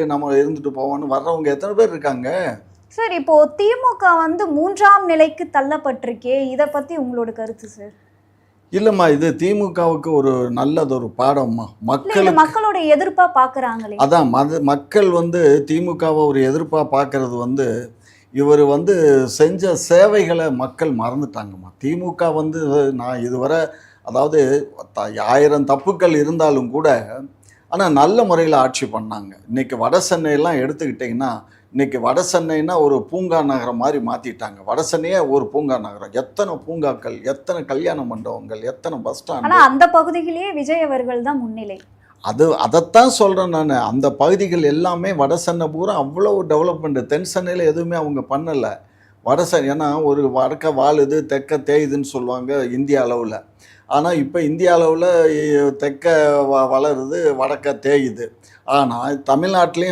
வாங்கிட்டு நம்ம இருந்துட்டு போவோம்னு வர்றவங்க எத்தனை பேர் இருக்காங்க? சார் இப்போ திமுக வந்து 3ஆம் நிலைக்கு தள்ளப்பட்டிருக்கே, இத பத்தி உங்களோட கருத்து சார்? இல்லைம்மா, இது திமுகவுக்கு ஒரு நல்லதொரு பாடம்மா. மக்களுக்கு மக்களோட எதிர்ப்பா பாக்குறாங்களே. அதான் மக்கள் வந்து திமுகவை ஒரு எதிர்ப்பாக பார்க்கறது வந்து இவர் வந்து செஞ்ச சேவைகளை மக்கள் மறந்துட்டாங்கம்மா. திமுக வந்து நான் இதுவரை அதாவது 1000 தப்புக்கள் இருந்தாலும் கூட ஆனால் நல்ல முறையில் ஆட்சி பண்ணாங்க. இன்றைக்கி வட சென்னையெல்லாம் எடுத்துக்கிட்டிங்கன்னா, இன்றைக்கி வட சென்னைன்னா ஒரு பூங்கா நகரம் மாதிரி மாற்றிட்டாங்க. வட சென்னையே ஒரு பூங்கா நகரம். எத்தனை பூங்காக்கள், எத்தனை கல்யாண மண்டபங்கள், எத்தனை பஸ் ஸ்டாண்ட். ஆனால் அந்த பகுதியிலேயே விஜய் அவர்கள் தான் முன்னிலை. அதைத்தான் சொல்கிறேன் நான். அந்த பகுதிகள் எல்லாமே வட சென்னை பூரா அவ்வளோ டெவலப்மெண்ட்டு. தென் சென்னையில் எதுவுமே அவங்க பண்ணலை. வட சென்னை ஏன்னா ஒரு வடக்க வாழுது தெற்க தேயுதுன்னு சொல்லுவாங்க இந்திய அளவில். ஆனால் இப்போ இந்திய அளவில் தெற்க வளருது, வடக்க தேயுது. ஆனால் தமிழ்நாட்டிலையும்